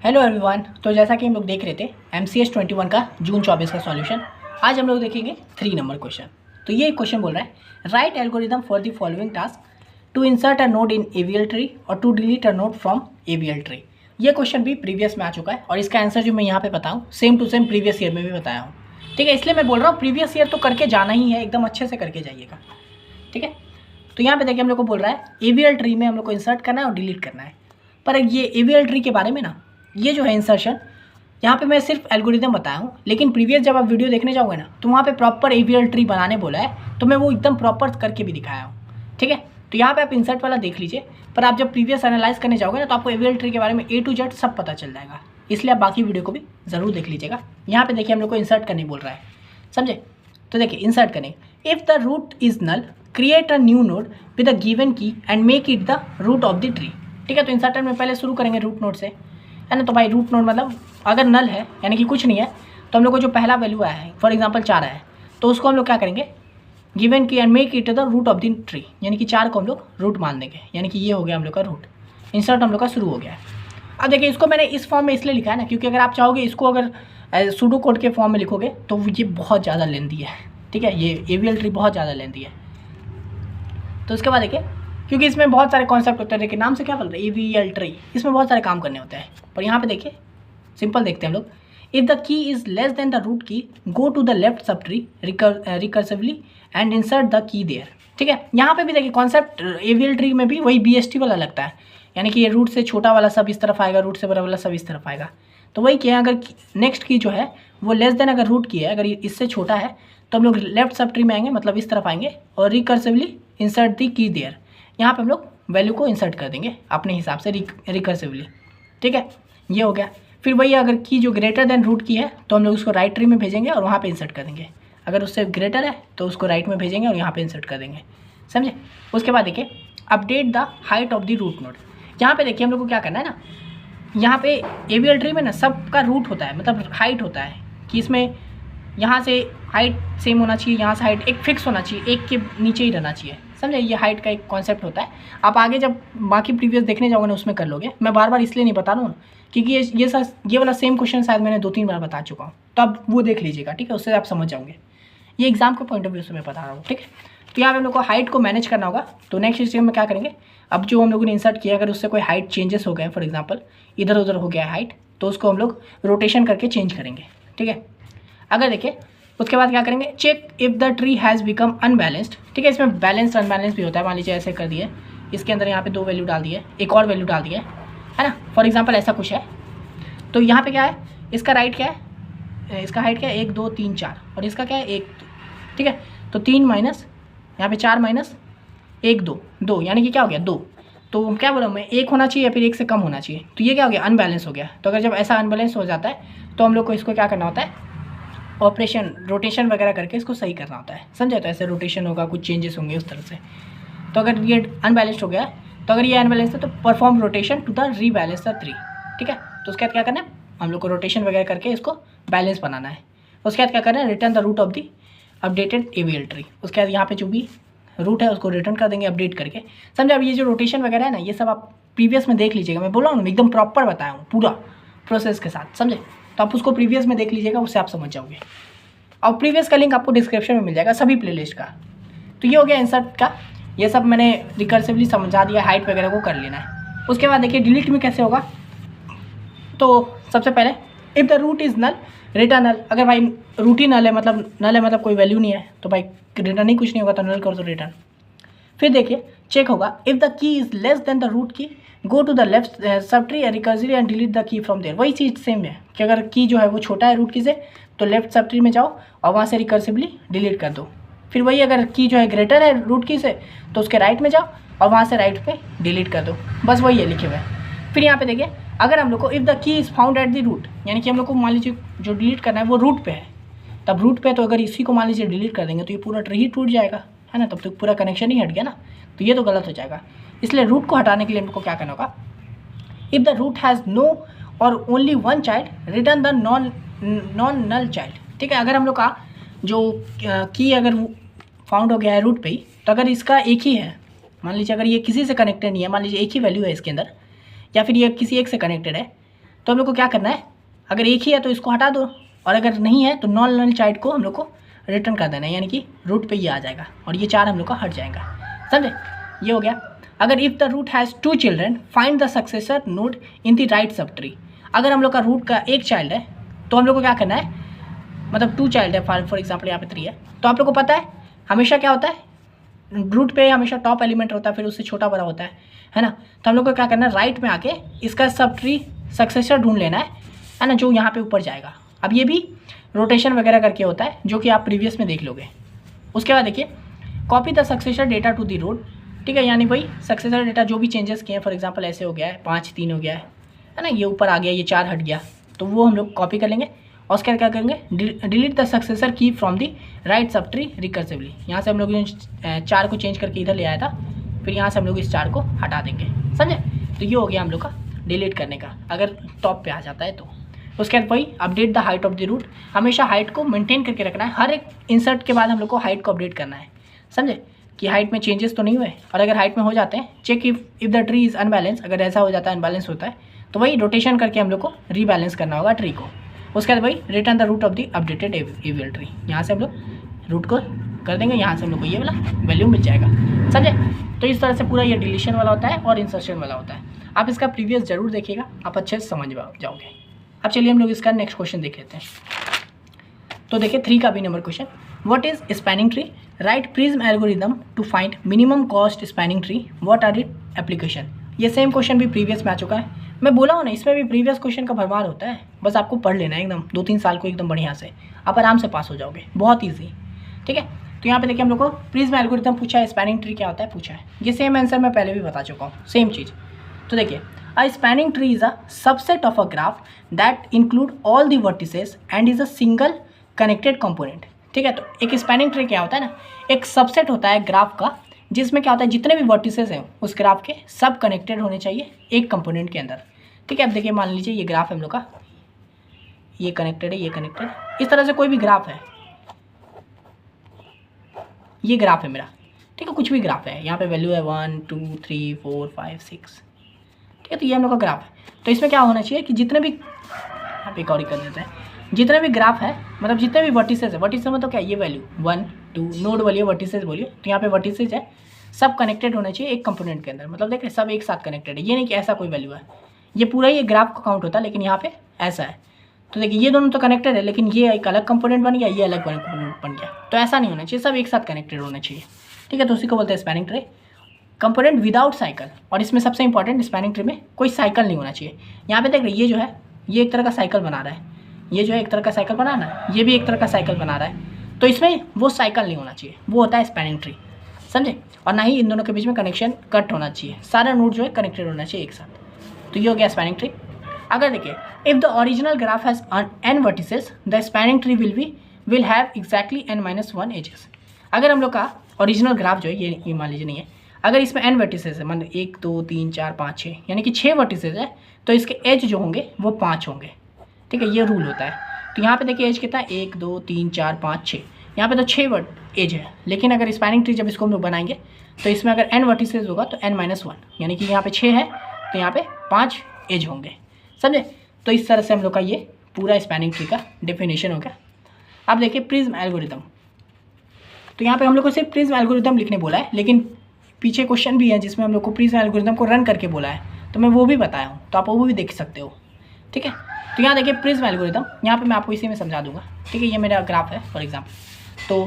Hello everyone. तो जैसा कि हम लोग देख रहे थे MCS 21 का जून 24 का सॉल्यूशन, आज हम लोग देखेंगे 3 नंबर क्वेश्चन। तो ये क्वेश्चन बोल रहा है right algorithm for the following task to insert a node in AVL tree और to delete a node from AVL tree. ये क्वेश्चन भी प्रीवियस में आ चुका है और इसका आंसर जो मैं यहाँ पे बताऊँ same to same previous year में भी बताया हूँ। ठीक है, इसलिए मैं बोल रहा हूँ प्रीवियस ईयर तो करके जाना ही है, एकदम अच्छे से करके जाइएगा। ठीक है, तो यहाँ पे देखिए हम लोग को बोल रहा है AVL ट्री में हम लोग को इंसर्ट करना है और डिलीट करना है। पर ये AVL ट्री के बारे में ना, ये जो है इंसर्शन, यहाँ पे मैं सिर्फ एल्गोरिदम बताया हूँ, लेकिन प्रीवियस जब आप वीडियो देखने जाओगे ना तो वहाँ पे प्रॉपर AVL ट्री बनाने बोला है, तो मैं वो एकदम प्रॉपर करके भी दिखाया हूँ। ठीक है, तो यहाँ पे आप इंसर्ट वाला देख लीजिए, पर आप जब प्रीवियस एनालाइज करने जाओगे ना तो आपको AVL ट्री के बारे में A to Z सब पता चल जाएगा, इसलिए आप बाकी वीडियो को भी ज़रूर देख लीजिएगा। यहाँ पे देखिए हम लोग को इंसर्ट करने बोल रहा है, समझे? तो देखिए इंसर्ट करने, if the root is null create a new node with a given key and make it the root of the tree. ठीक है, तो इंसर्टर में पहले शुरू करेंगे रूट नोड से, है ना। तो भाई रूट नोड मतलब अगर नल है यानी कि कुछ नहीं है, तो हम लोग को जो पहला वैल्यू आया है फॉर एग्जांपल 4 आया है, तो उसको हम लोग क्या करेंगे, given key and make it the root of the tree, यानी कि 4 को हम लोग रूट मान देंगे, यानी कि ये हो गया हम लोग का रूट। इंसर्ट हम लोग का शुरू हो गया है। अब देखिए इसको मैंने इस फॉर्म में इसलिए लिखा है ना, क्योंकि अगर आप चाहोगे इसको अगर सूडो कोड के फॉर्म में लिखोगे तो ये बहुत ज़्यादा लेंथी है। ठीक है, ये AVL ट्री बहुत ज़्यादा लेंथी है। तो उसके बाद देखिए, क्योंकि इसमें बहुत सारे कॉन्सेप्ट होते हैं, देखिए नाम से क्या बोल रहे हैं AVL ट्री, इसमें बहुत सारे काम करने होते हैं। पर यहाँ पे देखिए सिंपल देखते हैं हम लोग, if the key is less than the root key go to the left sub tree recursively and insert the key there. ठीक है, यहाँ पे भी देखिए कॉन्सेप्ट AVL ट्री में भी वही BST वाला लगता है, यानी कि ये रूट से छोटा वाला सब इस तरफ आएगा, रूट से बड़ा वाला सब इस तरफ आएगा। तो वही किया, अगर नेक्स्ट की जो है वो लेस देन अगर रूट की है, अगर इससे छोटा है तो हम लोग लेफ्ट सब ट्री में आएंगे, मतलब इस तरफ आएंगे और रिकर्सिवली इंसर्ट दी की देयर। यहाँ पे हम लोग वैल्यू को इंसर्ट कर देंगे अपने हिसाब से रिकर्सिवली। ठीक है, ये हो गया। फिर वही अगर की जो ग्रेटर देन रूट की है तो हम लोग उसको राइट ट्री में भेजेंगे और वहाँ पे इंसर्ट कर देंगे, अगर उससे ग्रेटर है तो उसको राइट में भेजेंगे और यहाँ पे इंसर्ट कर देंगे, समझे? उसके बाद देखिए update the height of the root node. यहाँ पे देखिए हम लोग को क्या करना है ना, यहाँ पे AVL ट्री में ना सबका रूट होता है, मतलब हाइट होता है कि इसमें यहाँ से हाइट सेम होना चाहिए, यहाँ से हाइट एक फिक्स होना चाहिए, एक के नीचे ही रहना चाहिए, समझे? ये हाइट का एक कॉन्सेप्ट होता है। आप आगे जब बाकी प्रीवियस देखने जाओगे ना उसमें कर लोगे, मैं बार बार इसलिए नहीं बता रहा हूँ क्योंकि ये वाला सेम क्वेश्चन शायद मैंने 2-3 बार बता चुका हूँ, तो आप वो देख लीजिएगा। ठीक है, उससे आप समझ जाओगे, ये एग्जाम के पॉइंट ऑफ व्यू से मैं बता रहा हूँ। ठीक है, तो यहाँ पे हम लोग को हाइट को मैनेज करना होगा। तो नेक्स्ट स्टेप में क्या करेंगे, अब जो हम लोगों ने इंसर्ट किया अगर उससे कोई हाइट चेंजेस हो गए, फॉर एग्जांपल इधर उधर हो गया है हाइट, तो उसको हम लोग रोटेशन करके चेंज करेंगे। ठीक है, अगर देखिए उसके बाद क्या करेंगे, check if the tree has become unbalanced. ठीक है, इसमें बैलेंस अनबैलेंस भी होता है। मान लीजिए ऐसे कर दिए, इसके अंदर यहाँ पे 2 वैल्यू डाल दिए, एक और वैल्यू डाल दिया है ना, फॉर एग्जांपल ऐसा कुछ है। तो यहाँ पे क्या है, इसका राइट क्या है, इसका हाइट क्या है 1 2 3 4 और इसका क्या है 1 2। ठीक है, तो 3 माइनस यहाँ पे 4 माइनस 1 2 2, यानी कि क्या हो गया 2। तो क्या बोला मैं, 1 होना चाहिए या फिर 1 से कम होना चाहिए, तो ये क्या हो गया अनबैलेंस हो गया। तो अगर जब ऐसा अनबैलेंस हो जाता है तो हम लोग को इसको क्या करना होता है, ऑपरेशन रोटेशन वगैरह करके इसको सही करना होता है, समझे? तो ऐसे रोटेशन होगा, कुछ चेंजेस होंगे उस तरह से। तो अगर ये अनबैलेंस्ड हो गया, तो अगर ये अनबैलेंस है तो perform rotation to the rebalance the tree. ठीक है, तो उसके बाद क्या करना है, हम लोग को रोटेशन वगैरह करके इसको बैलेंस बनाना है। उसके बाद क्या करना है, return the root of the updated AVL tree. उसके बाद यहाँ पे जो भी रूट है उसको रिटर्न कर देंगे अपडेट करके, समझे? अब ये जो रोटेशन वगैरह है ना, ये सब आप प्रीवियस में देख लीजिएगा, मैं बोला हूँ ना एकदम प्रॉपर बताया हूँ पूरा प्रोसेस के साथ, समझे? तो आप उसको प्रीवियस में देख लीजिएगा, उससे आप समझ जाओगे। और प्रीवियस का लिंक आपको डिस्क्रिप्शन में मिल जाएगा सभी प्लेलिस्ट का। तो ये हो गया इंसर्ट का, ये सब मैंने रिकर्सिवली समझा दिया, हाइट वगैरह को कर लेना है। उसके बाद देखिए डिलीट में कैसे होगा, तो सबसे पहले if the root is null return null. अगर भाई रूट ही नल है मतलब कोई वैल्यू नहीं है, तो भाई रिटर्न ही कुछ नहीं होगा, तो नल कर दो रिटर्न। फिर देखिए चेक होगा, if the key is less than the root key go to the left sub tree recursively and delete the key from there. वही चीज़ सेम है कि अगर की जो है वो छोटा है रूट की से, तो लेफ्ट सब ट्री में जाओ और वहाँ से रिकर्सिवली डिलीट कर दो। फिर वही अगर की जो है ग्रेटर है रूट की से, तो उसके राइट में जाओ और वहाँ से राइट पे डिलीट कर दो, बस वही है लिखे हुए। फिर यहाँ पे देखिए अगर हम लोग को if the key is found at the root, यानी कि हम लोग को मान लीजिए जो डिलीट करना है वो रूट पे है, तब रूट पे, तो अगर इसी को मान लीजिए डिलीट कर देंगे तो ये पूरा ट्री ही टूट जाएगा, है ना, तब तो पूरा कनेक्शन ही हट गया ना, तो ये तो गलत हो जाएगा। इसलिए रूट को हटाने के लिए हमको क्या करना होगा, if the root has no और only one child return the non null child. ठीक है, अगर हम लोग का जो की अगर फाउंड हो गया है रूट पे ही, तो अगर इसका एक ही है, मान लीजिए अगर ये किसी से कनेक्टेड नहीं है, मान लीजिए एक ही वैल्यू है इसके अंदर, या फिर ये किसी एक से कनेक्टेड है, तो हम लोग को क्या करना है, अगर एक ही है तो इसको हटा दो, और अगर नहीं है तो नॉन नल चाइल्ड को हम लोग को रिटर्न कर देना है, यानी कि रूट पे ये आ जाएगा और ये 4 हम लोग का हट जाएगा। समझे, ये हो गया। अगर if the root has 2 children find the successor node in the right subtree. अगर हम लोग का रूट का एक चाइल्ड है तो हम लोग को क्या करना है, मतलब 2 चाइल्ड है, फॉर एग्जाम्पल यहाँ पे 3 है, तो आप लोग को पता है हमेशा क्या होता है, रूट पे हमेशा टॉप एलिमेंट होता है, फिर उससे छोटा बड़ा होता है ना। तो हम लोग को क्या करना है, राइट में आके इसका सब ट्री सक्सेसर ढूंढ लेना है ना, जो यहाँ पे ऊपर जाएगा। अब ये भी रोटेशन वगैरह करके होता है, जो कि आप प्रीवियस में देख लोगे। उसके बाद देखिए, copy the successor data to the root, ठीक है, यानी भाई सक्सेसर डेटा जो भी चेंजेस किए हैं, फॉर एग्जांपल ऐसे हो गया है 5 3 हो गया है ना, ये ऊपर आ गया, ये 4 हट गया, तो वो हम लोग कॉपी कर लेंगे और उसके बाद क्या करेंगे, डिलीट द सक्सेसर की फ्रॉम द राइट सब ट्री रिकर्सिवली। यहाँ से हम लोग 4 को चेंज करके इधर ले आया था, फिर यहाँ से हम लोग इस 4 को हटा देंगे। समझे, तो ये हो गया हम लोग का डिलीट करने का, अगर टॉप पे आ जाता है तो। उसके बाद वही update the height of the root, हमेशा हाइट को मेंटेन करके रखना है, हर एक इंसर्ट के बाद हम लोग को हाइट को अपडेट करना है। समझे कि हाइट में चेंजेस तो नहीं हुए, और अगर हाइट में हो जाते हैं, check if the tree is unbalance, अगर ऐसा हो जाता है अनबैलेंस होता है तो वही रोटेशन करके हम लोग को रीबैलेंस करना होगा ट्री को। उसके बाद वही return the root of the updated AVL tree, यहाँ से हम लोग रूट को कर देंगे, यहाँ से हम लोग को ये वाला वैल्यू मिल जाएगा। समझे, तो इस तरह से पूरा ये डिलीशन वाला होता है और इंसर्शन वाला होता है। आप इसका प्रीवियस जरूर देखिएगा, आप अच्छे से समझ जाओगे। अब चलिए हम लोग इसका नेक्स्ट क्वेश्चन देख लेते हैं। तो देखिए 3 का B number question, what is spanning tree, write Prim's algorithm to find minimum cost spanning tree, what are it application. ये सेम क्वेश्चन भी प्रीवियस में आ चुका है, मैं बोला हूँ ना, इसमें भी प्रीवियस क्वेश्चन का भरमार होता है, बस आपको पढ़ लेना है एकदम 2-3 साल को एकदम बढ़िया से, आप आराम से पास हो जाओगे, बहुत ईजी। ठीक है, तो यहाँ पे देखिए हम लोग को प्रिज्म एल्गोरिदम पूछा है, स्पैनिंग ट्री क्या होता है पूछा है, ये सेम आंसर मैं पहले भी बता चुका हूँ, सेम चीज़। तो देखिए, a spanning tree is a subset of a graph that include all the vertices and is a single connected component। ठीक है, तो एक स्पैनिंग ट्री क्या होता है ना, एक सबसेट होता है ग्राफ का, जिसमें क्या होता है जितने भी वर्टिसेस हैं उस ग्राफ के सब कनेक्टेड होने चाहिए एक कंपोनेंट के अंदर। ठीक है, अब देखिए मान लीजिए ये ग्राफ है हम लोग का, ये कनेक्टेड है, ये कनेक्टेड, इस तरह से कोई भी ग्राफ है, ये ग्राफ है मेरा, ठीक है, कुछ भी ग्राफ है, यहाँ पे वैल्यू है 1 2 3 4 5 6, ठीक है, तो ये हम लोग का ग्राफ है। तो इसमें क्या होना चाहिए कि जितने भी, यहाँ पे एक और कर देते हैं, जितने भी ग्राफ है, मतलब जितने भी वर्टिसेस है, वर्टिसेस में तो क्या ये वैल्यू 1 2 नोड बोलिए, वर्टिसेस बोलिए, तो यहाँ पे वर्टिसेस है, सब कनेक्टेड होने चाहिए एक कंपोनेंट के अंदर, मतलब देखिए सब एक साथ कनेक्टेड है, ये नहीं कि ऐसा कोई वैल्यू है, ये पूरा ये ग्राफ का काउंट होता है, लेकिन यहाँ पे ऐसा है। तो देखिए ये दोनों तो कनेक्टेड है, लेकिन ये एक अलग कंपोनेंट बन गया, ये अलग कंपोनेंट बन गया, तो ऐसा नहीं होना चाहिए, सब एक साथ कनेक्टेड होना चाहिए। ठीक है, तो उसी को बोलते हैं spanning tree, component without cycle. और इसमें सबसे इंपॉर्टेंट, स्पैनिंग ट्री में कोई साइकिल नहीं होना चाहिए। यहाँ पे देख रहे ये जो है, ये एक तरह का साइकिल बना रहा है, ये जो है एक तरह का साइकिल बना रहा है, ये भी एक तरह का साइकिल बना रहा है, तो इसमें वो साइकिल नहीं होना चाहिए, वो होता है स्पैनिंग ट्री। समझे, और ना ही इन दोनों के बीच में कनेक्शन कट होना चाहिए, सारा नोड जो है कनेक्टेड होना चाहिए एक साथ। तो ये हो गया स्पैनिंग ट्री। अगर देखिए, if the original graph has n vertices, the spanning tree will have exactly n-1 edges. अगर हम लोग का ओरिजिनल ग्राफ जो है, ये मान लीजिए नहीं है, अगर इसमें n वर्टिसेस है, मान 1 2 3 4 5 6, यानी कि 6 वर्टिसेस है, तो इसके एज जो होंगे वो 5 होंगे। ठीक है, ये रूल होता है। तो यहाँ पे देखिए एज कितना है, 1 2 3 4 5 6, यहाँ पे तो 6 एज है, लेकिन अगर स्पैनिंग ट्री जब इसको हम लोग बनाएंगे तो इसमें अगर n वर्टिसेस होगा तो n-1, यानी कि यहाँ पे 6 है तो यहाँ पे 5 एज होंगे। समझे, तो इस तरह से हम लोग का ये पूरा स्पैनिंग ट्री का डेफिनेशन हो गया। अब देखिए प्रिज्म एल्गोरिदम, तो यहाँ पे हम लोग को सिर्फ प्रिज्म एल्गोरिदम लिखने बोला है, लेकिन पीछे क्वेश्चन भी है जिसमें हम लोग को प्रिज्म एल्गोरिदम को रन करके बोला है, तो मैं वो भी बताया हूँ, तो आप वो भी देख सकते हो। ठीक है, तो यहाँ देखिए प्रिज्म एल्गोरिदम, यहाँ पे मैं आपको इसी में समझा दूंगा। ठीक है, ये मेरा ग्राफ है फॉर एग्जाम्पल, तो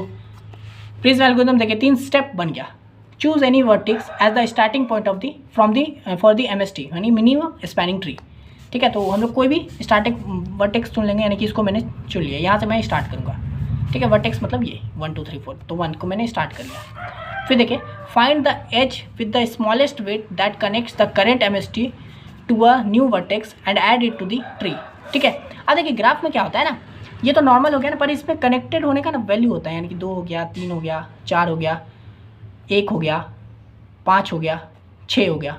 प्रिज्म एल्गोरिदम देखिए 3 स्टेप बन गया। Choose any vertex as the starting point of the from the for the MST, यानी मिनिमम स्पैनिंग ट्री। ठीक है, तो हम लोग कोई भी स्टार्टिंग वर्टेक्स चुन लेंगे, यानी कि इसको मैंने चुन लिया, यहाँ से मैं स्टार्ट करूँगा। ठीक है, वर्टेक्स मतलब ये 1 2 3 4, तो 1 को मैंने स्टार्ट कर लिया। फिर देखिए find the edge with the smallest weight that connects the current MST to a new vertex and add it to the tree. ठीक है, अब देखिए ग्राफ में क्या होता है ना, ये तो नॉर्मल हो गया ना, पर इसमें कनेक्टेड होने का ना वैल्यू होता है, यानी कि 2 हो गया, 3 हो गया, 4 हो गया, 1 हो गया, 5 हो गया, 6 हो गया।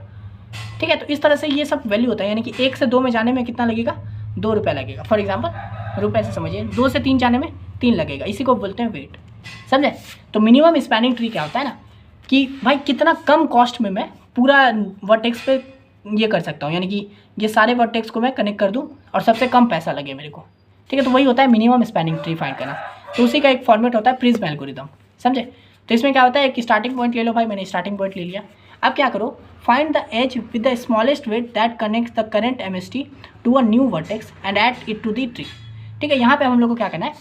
ठीक है, तो इस तरह से ये सब वैल्यू होता है, यानी कि 1 से 2 में जाने में कितना लगेगा, 2 रुपये लगेगा फॉर एग्जाम्पल, रुपये से समझिए, 2 से 3 जाने में 3 लगेगा, इसी को बोलते हैं वेट। समझे, तो मिनिमम स्पैनिंग ट्री क्या होता है ना, कि भाई कितना कम कॉस्ट में मैं पूरा वर्टेक्स पे ये कर सकता हूँ, यानी कि ये सारे वर्टेक्स को मैं कनेक्ट कर दूँ और सबसे कम पैसा लगे मेरे को, ठीक है। तो वही होता है मिनिमम स्पैनिंग ट्री फाइंड करना। तो उसी का एक फॉर्मेट होता है प्रिज्म एल्गोरिदम, समझे। तो इसमें क्या होता है, एक स्टार्टिंग पॉइंट ले लो भाई, मैंने स्टार्टिंग पॉइंट ले लिया। अब क्या करो, find the edge with the smallest weight that connects the current MST to a new vertex and add it to the tree, ठीक है। यहाँ पे हम लोग को क्या करना है,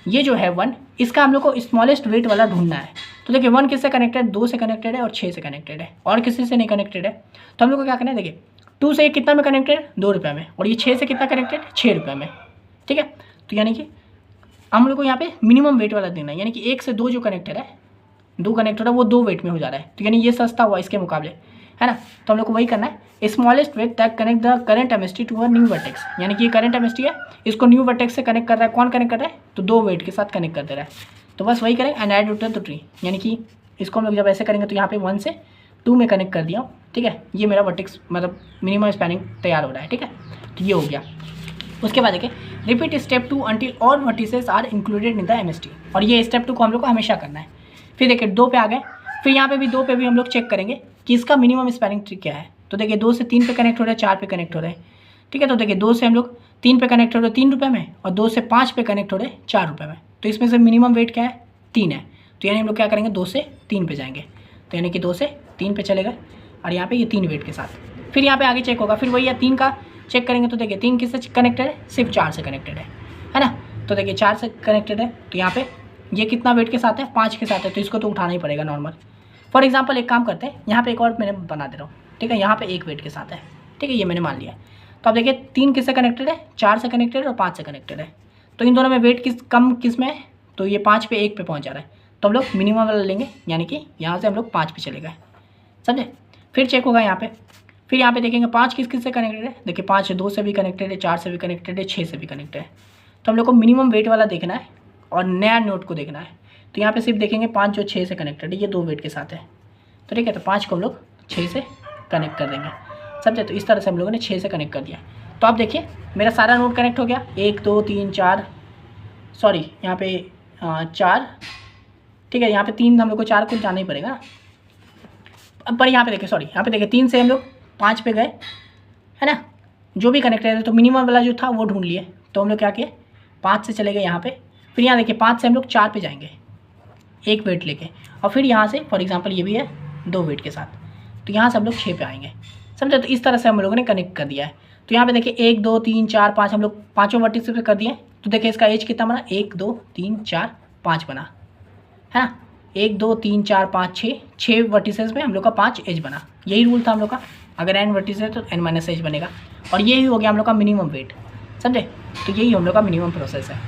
ये जो है 1, इसका हम लोग को स्मॉलेस्ट वेट वाला ढूंढना है। तो देखिए 1 किससे कनेक्टेड, 2 से कनेक्टेड है और 6 से कनेक्टेड है, और किसी से नहीं कनेक्टेड है। तो हम लोग को क्या करना है, देखिए 2 से कितना में कनेक्टेड, 2 रुपये में, और ये 6 से कितना कनेक्टेड, 6 रुपये में, ठीक है। तो यानी कि हम लोग को यहाँ पे मिनिमम वेट वाला देना है, यानी कि 1 से 2 जो कनेक्टेड है, 2 कनेक्टेड है, वो 2 वेट में हो जा रहा है। तो यानी ये सस्ता हुआ इसके मुकाबले, है ना। तो हम लोग को वही करना है, smallest weight that connect the current MST to a new vertex, यानी कि ये करंट एमएसटी है, इसको न्यू वर्टेक्स से कनेक्ट कर रहा है। कौन कनेक्ट कर रहा है, तो 2 वेट के साथ कनेक्ट कर दे रहा है। तो बस वही करें, एंड ऐड टू ट्री, यानी कि इसको हम लोग जब ऐसे करेंगे तो यहाँ पे 1 से 2 में कनेक्ट कर दिया, ठीक है। ये मेरा वर्टेक्स मतलब मिनिमम स्पैनिंग तैयार हो रहा है, ठीक है। तो ये हो गया। उसके बाद देखिए repeat step 2 until all vertices are included in the MST, और ये स्टेप 2 को हम लोग को हमेशा करना है। फिर देखिए 2 पे आ गए, फिर यहाँ पे भी 2 पे भी हम लोग चेक करेंगे कि इसका मिनिमम स्पैनिंग ट्री क्या है। तो देखिए 2 से 3 पे कनेक्ट हो रहा है, 4 पे कनेक्ट हो रहा है, ठीक है। तो देखिए 2 से हम लोग 3 पे कनेक्ट हो रहे हैं 3 रुपये में, और 2 से 5 पे कनेक्ट हो रहे हैं 4 रुपये में। तो इसमें से मिनिमम वेट क्या है, 3 है। तो यानी हम लोग क्या करेंगे, 2 से 3 पे जाएंगे। तो यानी कि 2 से 3 पे चलेगा, और यहाँ पे ये 3 वेट के साथ। फिर यहाँ पे आगे चेक होगा, फिर वही 3 का चेक करेंगे। तो देखिए 3 किससे कनेक्टेड है, सिर्फ 4 से कनेक्टेड है ना। तो देखिए 4 से कनेक्टेड है, तो यहाँ पे ये कितना वेट के साथ है, 5 के साथ है, तो इसको तो उठाना ही पड़ेगा नॉर्मल। फॉर एग्जाम्पल एक काम करते हैं, यहाँ पे एक और मैंने बना दे रहा हूँ, ठीक है। यहाँ पे 1 वेट के साथ है, ठीक है, ये मैंने मान लिया। तो अब देखिए 3 किससे कनेक्टेड है, 4 से कनेक्टेड है और 5 से कनेक्टेड है। तो इन दोनों में वेट किस में है, तो ये 5 पे 1 पे पहुँच जा रहा है। तो हम लोग मिनिमम वाला लेंगे, यानी कि यहाँ से हम लोग 5 पे चले गए, समझे। फिर चेक होगा यहाँ पे, फिर यहाँ पे देखेंगे 5 किस से कनेक्टेड है। देखिए 5 2 से भी कनेक्टेड है, 4 से भी कनेक्टेड है, 6 से भी कनेक्टेड है। तो हम लोग को मिनिमम वेट वाला देखना है और नया नोट को देखना है। तो यहाँ पे सिर्फ देखेंगे 5 जो 6 से कनेक्टेड है, ये 2 वेट के साथ है, तो ठीक है। तो 5 को हम लोग 6 से कनेक्ट कर देंगे, समझे। तो इस तरह से हम लोगों ने 6 से कनेक्ट कर दिया। तो आप देखिए मेरा सारा नोट कनेक्ट हो गया, 1 2 3 4, सॉरी यहाँ पे 4, ठीक है। यहाँ पे 3 हम लोग को 4 को जाना ही पड़ेगा ना। अब पर यहाँ पे देखिए, सॉरी यहाँ पे देखिए 3 से हम लोग 5 पे गए, है ना, जो भी कनेक्टेड है। तो मिनिमम वाला जो था वो ढूंढ लिए। तो हम लोग क्या किए, 5 से चले गए यहाँ पे। फिर यहाँ देखिए 5 से हम लोग 4 पे जाएंगे 1 वेट लेके, और फिर यहाँ से फॉर एग्जांपल ये भी है 2 वेट के साथ। तो यहाँ से हम लोग 6 पे आएंगे, समझे। तो इस तरह से हम लोगों ने कनेक्ट कर दिया है। तो यहाँ पे देखिए 1 2 3 4 5 हम लोग पाँचों वर्टिसेस पे कर दिए। तो देखिए इसका एज कितना बना, 1 2 3 4 5 बना, है ना। 1 2 3 4 5 6 वर्टिसेस में हम लोग का 5 एज बना। यही रूल था हम लोग का, अगर n वर्टिस है तो n माइनस एज बनेगा, और यही हो गया हम लोग का मिनिमम वेट, समझे। तो यही हम लोग का मिनिमम प्रोसेस है।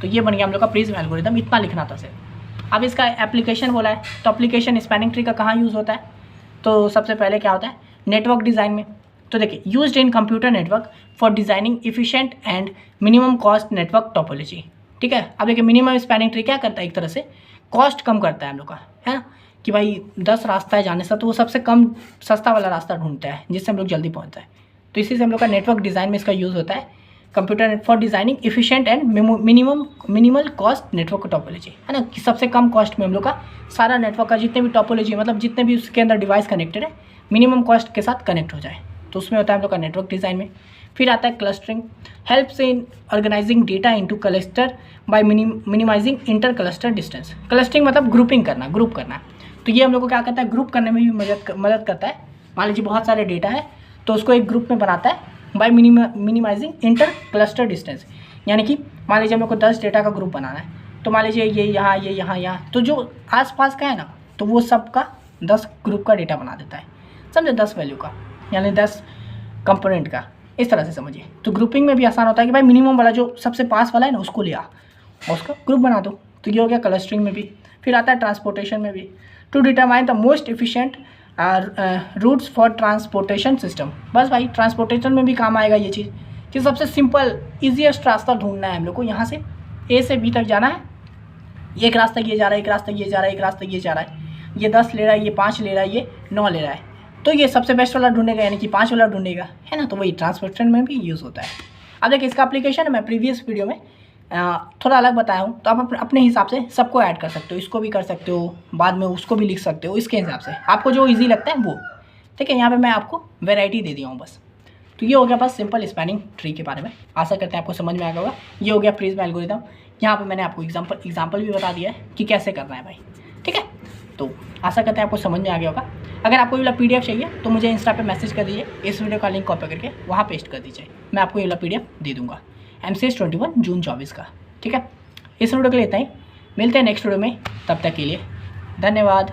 तो ये बन गया हम लोग का प्रिज्म एल्गोरिथम, इतना लिखना था सिर्फ। अब इसका एप्लीकेशन बोला है, तो एप्लीकेशन स्पैनिंग ट्री का कहाँ यूज़ होता है। तो सबसे पहले क्या होता है, नेटवर्क डिज़ाइन में। तो देखिए used in computer network for designing efficient and minimum cost network topology, ठीक है। अब देखिए मिनिमम स्पैनिंग ट्री क्या करता है, एक तरह से कॉस्ट कम करता है हम लोग का, है ना, कि भाई 10 रास्ता है जाने से, तो वो सबसे कम सस्ता वाला रास्ता ढूंढता है जिससे हम लोग जल्दी पहुंचते हैं। तो इसी से हम लोग का नेटवर्क डिज़ाइन में इसका यूज़ होता है, computer for designing efficient and minimal cost network topology, है ना, कि सबसे कम कॉस्ट में हम लोग का सारा नेटवर्क का जितने भी टोपोलॉजी मतलब जितने भी उसके अंदर डिवाइस कनेक्टेड है मिनिमम कॉस्ट के साथ कनेक्ट हो जाए। तो उसमें होता है हम लोग का नेटवर्क डिज़ाइन में। फिर आता है clustering, helps in organizing data into cluster by minimizing inter cluster distance. Clustering मतलब ग्रुपिंग करना, ग्रुप करना। तो ये हम लोग को क्या करता है, ग्रुप करने में भी मदद करता है। मान लीजिए बहुत सारे डेटा है तो उसको एक ग्रुप में बनाता है by minimizing inter cluster distance. यानी कि मान लीजिए हम लोग को 10 डेटा का ग्रुप बनाना है, तो मान लीजिए ये यहाँ ये यहाँ यहाँ, तो जो आसपास का है ना तो वो सब का 10 ग्रुप का डेटा बना देता है, समझे, 10 वैल्यू का, यानी 10 कंपोनेंट का, इस तरह से समझिए। तो ग्रुपिंग में भी आसान होता है कि भाई मिनिमम वाला जो सबसे पास वाला है ना उसको ले आ और उसका ग्रुप बना दो। तो ये हो गया क्लस्टरिंग में भी। फिर आता है ट्रांसपोर्टेशन में भी, to determine the most efficient routes for transportation system. बस भाई ट्रांसपोर्टेशन में भी काम आएगा ये चीज़ कि सबसे सिंपल ईजीएस्ट रास्ता ढूंढना है हम लोग को। यहाँ से ए से बी तक जाना है, एक रास्ता ये जा रहा है, एक रास्ता ये जा रहा है, एक रास्ता ये जा रहा है, ये 10 ले रहा है, ये 5 ले रहा है, ये 9 ले रहा है, तो ये सबसे बेस्ट वाला ढूंढेगा, यानी कि 5 वाला ढूंढेगा, है ना। तो वही ट्रांसपोर्टेशन में भी यूज़ होता है। अब देखिए इसका एप्लीकेशन मैं प्रीवियस वीडियो में थोड़ा अलग बताया हूँ, तो आप अपने हिसाब से सबको ऐड कर सकते हो, इसको भी कर सकते हो, बाद में उसको भी लिख सकते हो, इसके हिसाब से आपको जो ईजी लगता है वो, ठीक है, यहाँ पे मैं आपको वैरायटी दे दिया हूँ बस। तो ये हो गया बस सिंपल स्पैनिंग ट्री के बारे में। आशा करते हैं आपको समझ में आ गया होगा। ये हो गया प्रिज्म एल्गोरिथम। यहाँ पे मैंने आपको एग्जांपल भी बता दिया है कि कैसे करना है भाई। ठीक है, तो आशा करते हैं आपको समझ में आ गया होगा। अगर आपको ये वाला PDF चाहिए तो मुझे इंस्टा पे मैसेज कर दीजिए, इस वीडियो का लिंक कॉपी करके वहाँ पेस्ट कर दीजिए, मैं आपको ये वाला PDF दे दूँगा MCS 21 जून 24 का। ठीक है, इस वीडियो के लिए इतना ही, मिलते हैं नेक्स्ट वीडियो में, तब तक के लिए धन्यवाद।